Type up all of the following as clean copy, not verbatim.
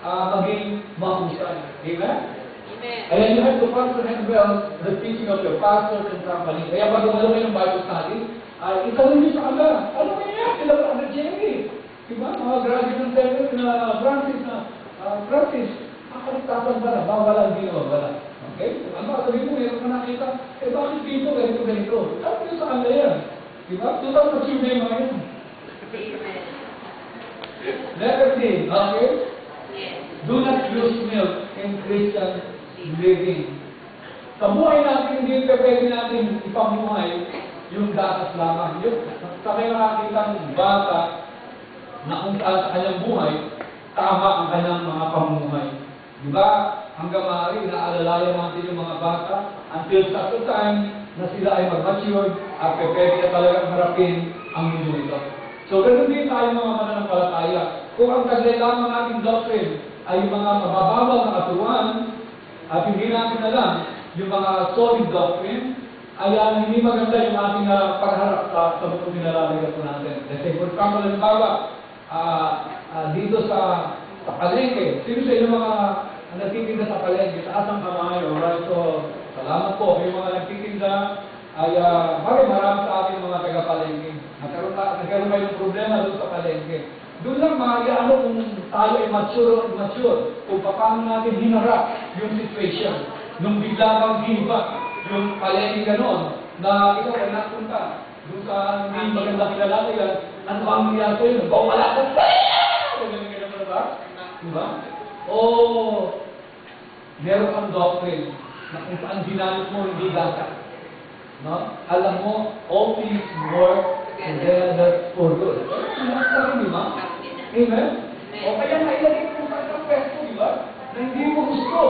maging mahusay. Amen? Amen. And you have to comprehend well the teaching of your pastors and company. Kaya pag umalo kayo ng Bible study, itanong niyo sa kanila, ano ba yan? Sila ba ang Jerry? Diba? Mga graduate ng Temple na Francis, kaligtasan ba na? Bawala, hindi na bawala. Okay? Ano, sabi mo, meron ka nakita, bakit dito, ganito? Sabi niyo sa kanila yan. Diba? Total mature na yung mga yan. Amen. Letter D, okay? Yes. Do not use milk in Christian living. Sa buhay natin, hindi pwede natin ipamuhay yung gatas lamang. Sa kayo nakakita ng bata na kung saan sa kanyang buhay, tama ang kanyang mga pamumuhay. Diba? Hanggang maaari, naalalayan natin yung mga bata until sa time na sila ay mag-mature at pwede na talagang harapin ang mundo ito. So, ganun din tayo mga mananampalataya. Kung ang taglay lamang ating doctrine ay yung mga mabababang na katuruan at hindi natin alam yung mga solid doctrine, ay hindi maganda yung ating pagharap sa bukong nilalagay po natin. Let's say, for example, dito sa palengke, sino sa inyo mga nagtitinda sa palengke, taas ang kamay, alright, so, salamat po. Yung mga nagtitinda ay marami sa ating mga taga-palengke. Nagkaroon kayo ng problema doon sa palengke. Doon lang maaari kung tayo ay mature, kung paano natin hinarap yung situation. Nung bigla kang hiba, yung palengke gano'n, na ikaw ay napunta doon sa hindi maganda kinalalayan, ano ang nangyari sa'yo? Nagpawala ka sa ganun ba? Diba? O meron kang doctrine na kung saan ginamit mo hindi gata. No? Alam mo, all things work together for good. Di ba? Amen? O kaya nailagay mo sa isang pwesto, di ba? Na hindi mo gusto.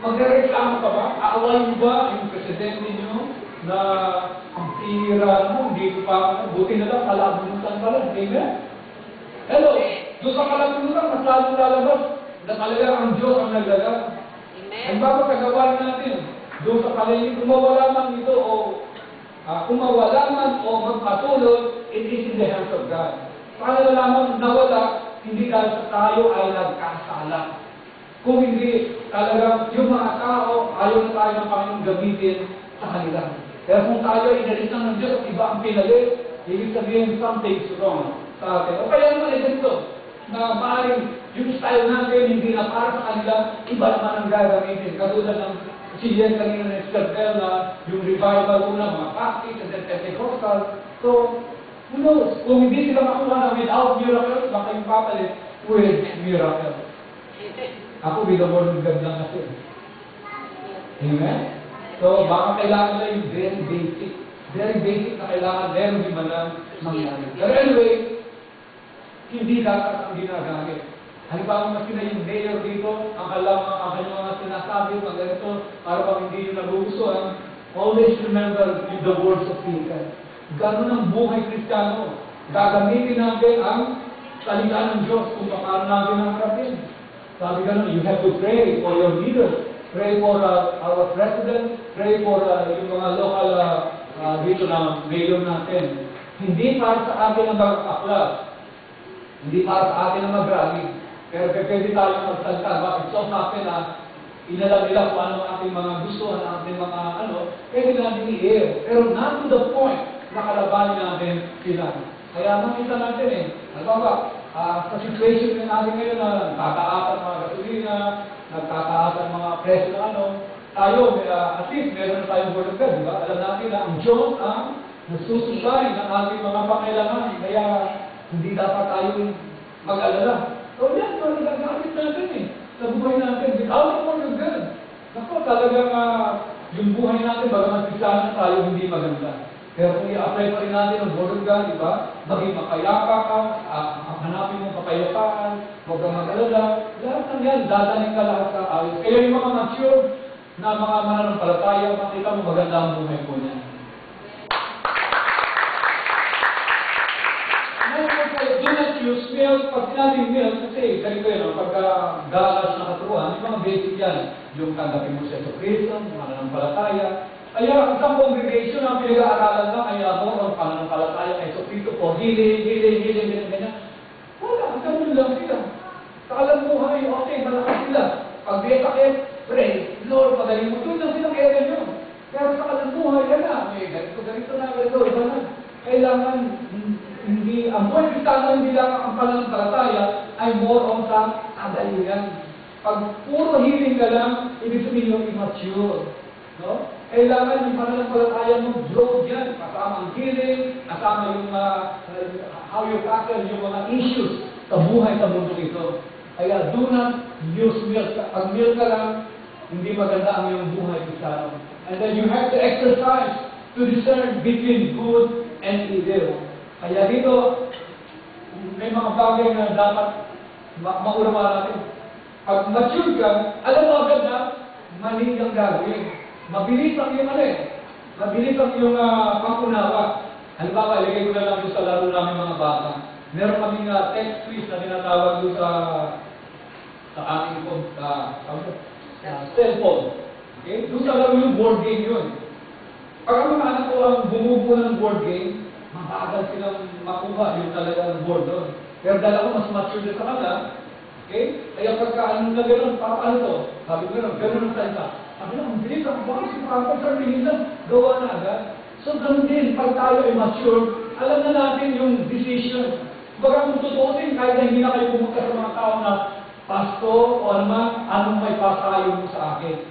Magreklamo ka ba? Aaway mo ba yung presidente nyo na ang tira mo, hindi pa, buti na lang, kalabunutan pa lang. Amen? Hello? Doon sa kalabunutan, mas lalong lalabas na talaga ang Diyos ang naglaga. Ang papagagawa natin, doon sa palengke, kumawala man ito o magpatuloy, it is in the hands of God. Paano na lamang nawala, hindi dahil sa tayo ay nagkasala. Kung hindi, talagang yung mga tao, ayaw na tayo ng Panginoon gamitin sa kanila. Kaya kung tayo ay inalitan ng Diyos at iba ang pinalit, ibig sabihin something's wrong sa atin. O kaya naman ay ganito, na maaaring yung style natin hindi na para sa kanila, iba naman ang gagamitin. Katulad ng siyan kanina ng Esther na yung revival una, mga Baptist and then Pentecostal. So, who knows? Kung hindi sila makuha na without miracles, baka yung papalit with miracles. Ako, with the word of God lang kasi. Amen? So, baka kailangan na yung very basic na kailangan meron din man lang mangyari. Pero anyway, hindi dapat ang ginagamit. Halimbawa, maski na yung mayor dito, ang kanyang mga sinasabi, mga ganito, para bang hindi yung nagugustuhan, always remember the words of Peter. Ganun ang buhay Kristiyano. Gagamitin natin ang salita ng Diyos kung paano natin ang harapin. Sabi ganun, you have to pray for your leaders. Pray for our president. Pray for yung mga local dito na mayor natin. Hindi para sa atin ang mag-aklas. Hindi para sa atin ang mag-rally. Pero pwede tayo magsalita. Bakit? So happen na inalam nila kung ano ang ating mga gusto, ang ating mga pwede natin i-air. Pero not to the point na kalabanin natin sila. Kaya makita natin sa situation na natin ngayon na nagtataasan mga gasolina, nagtataasan mga presyo na tayo, at least meron na tayong word of God, di ba? Alam natin na ang Diyos ang nagsusupply ng ating mga pangailangan. Kaya hindi dapat tayo mag-alala. So yan, nagagamit natin sa buhay natin. Without the word of God. Naku, talagang yung buhay natin, bagamat isa tayo hindi maganda. Pero kung i-apply pa rin natin ang word of God, di ba? Maging mapayapa ka, hanapin mo kapayapaan, huwag kang mag-alala. Lahat ng yan, dadaling ka lahat sa ayos. Kaya yung mga mature na mga mananampalataya, makita mo maganda ang buhay po niya. Do not use milk. Pag sinabing milk, kasi ganito yun, pagka galas na katuruan, yung mga basic yan. Yung tanggapin mo sa Kristo, mananampalataya. Kaya isang congregation ang pinag-aaralan lang ay amor ang pananampalataya kay Kristo po, healing, ganyan. Wala, ang ganun lang sila. Sa kalamuhan, okay, okay, malakas sila. Pag may sakit, pray, Lord, pagaling mo. Doon lang silang area nyo. Pero sa kalang buhay, yan na. May ganito na, iba na. Kailangan, hindi, ang buhay Kristiyano, hindi lang ang pananampalataya, ay more on sa kadalingan. Pag puro healing ka lang, ibig sabihin yung immature. No? Kailangan yung pananampalataya mo grow dyan. Kasama ang healing, kasama yung how you tackle yung mga issues sa buhay sa mundo ito. Kaya do not use milk. Pag milk ka lang, hindi maganda ang iyong buhay Kristiyano. And then you have to exercise to discern between good and evil. Kaya dito, may mga bagay na dapat maurawa natin. Pag mature ka, alam mo agad na mali ang gagawin. Mabilis ang iyong mabilis ang iyong pangunawa. Halimbawa, ilagay ko na lang doon sa laro namin mga bata. Meron kaming text quiz na tinatawag doon sa aking cellphone. Okay? Doon sa laro yung board game yun. Pag ang mga anak ko ang bumubuo ng board game, mabagal silang makuha yung talagang board doon. Pero dahil ako mas mature sa kanila, okay? Kaya pagka anong na gano'n, paano to? Sabi ko gano'n ang salita. Sabi na, ang bilis ako, bakit si Papa sa minsan, gawa na agad. So, gano'n din, pag tayo ay mature, alam na natin yung decision. Baga kung tutuusin, kahit na hindi na kayo pumunta sa mga tao na, Pasto, o anong may pasayo mo sa akin.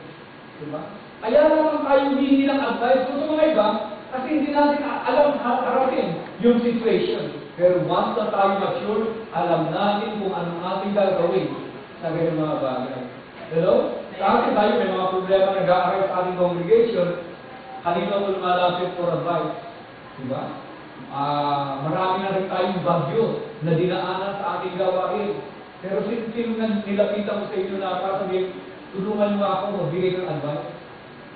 Diba? Kaya naman tayo hindi ng advice kung sa mga iba, kasi hindi natin alam harapin yung situation. Pero once na tayo mature, alam natin kung anong ating gagawin sa ganyan mga bagay. Hello? Sa atin tayo may mga problema na nag-aaral sa ating congregation, kanina ko lumalapit for advice. Diba? Marami na rin tayong bagyo na dinaanan sa ating gawain. Pero sino na nilapitan ko sa inyo na para sabihin, tulungan mo ako, magbigay ng advice.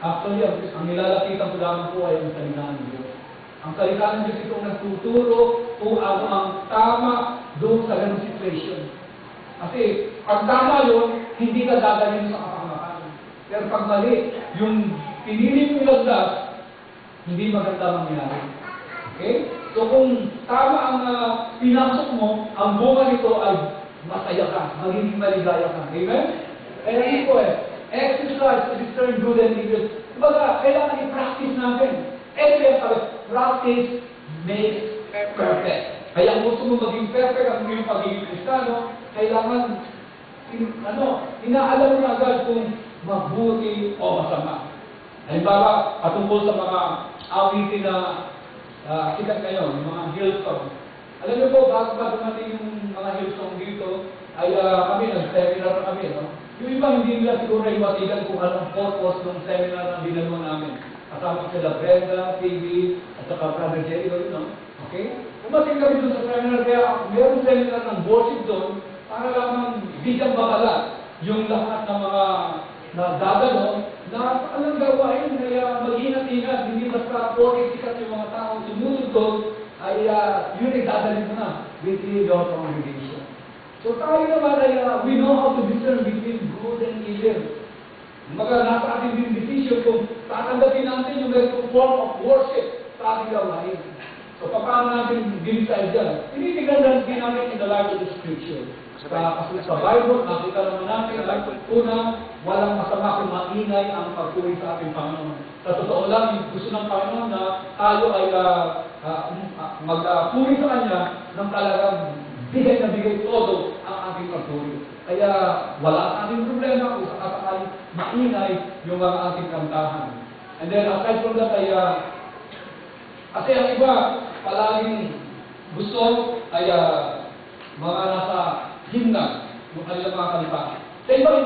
Actually, ang nilalapitan ko lamang po ay ang salita ng Diyos. Ang salita ng Diyos itong nagtuturo kung ano ang tama doon sa ganung situation. Kasi, pag tama yun, hindi ka dadalhin sa kapanglakan. Pero pag mali, yung pinili mong lagdas, hindi maganda mangyari. Okay? So kung tama ang pinasok mo, ang bunga nito ay masaya ka, magiging maligaya ka. Amen? Kaya ito exercise to discern good and evil. Kumbaga, kailangan i-practice natin. Kaya sabi, practice makes perfect. Kaya kung gusto mo maging perfect ang iyong pagiging Kristiyano, kailangan, inaalam mo na agad kung mabuti o masama. Halimbawa, patungkol sa mga awitin na sikat ngayon, yung mga Hillsong. Alam niyo po, bago ba dumating yung mga Hillsong dito, ay kami, nag-seminar na kami, no? Yung iba, hindi nila siguro iwatigan kung anong purpose ng seminar na dinalo namin. Kasama sila Brenda, TV, at saka Brother Jerry, no? Okay? Kumating kami doon sa seminar, kaya mayroong seminar ng worship doon para lamang bigang bakala yung lahat ng mga nadadalo na alam gawain, kaya mag-ingat-ingat, hindi basta porke sikat yung mga tao sumunod doon, ay yun ay dadalhin mo na within your congregation. So tayo naman ay we know how to discern between good and evil. Mga nasa ating din decision kung tatanggapin natin yung ganitong form of worship sa ating gawain. So paano natin din-decide dyan? Tinitignan din natin in the light of the Scripture. Sa Bible, nakita naman natin, una, walang masama kung maingay ang pagpuri sa ating Panginoon. Sa totoo lang, gusto ng Panginoon na tayo ay magpuri sa Kanya ng talagang bigay na bigay todo ang ating pagpuri. Kaya wala sa ating problema kung sakasakali maingay yung mga ating kantahan. And then aside from that ay kasi ang iba palaging gusto ay mga nasa himna yung kanilang mga kanta. Sa iba,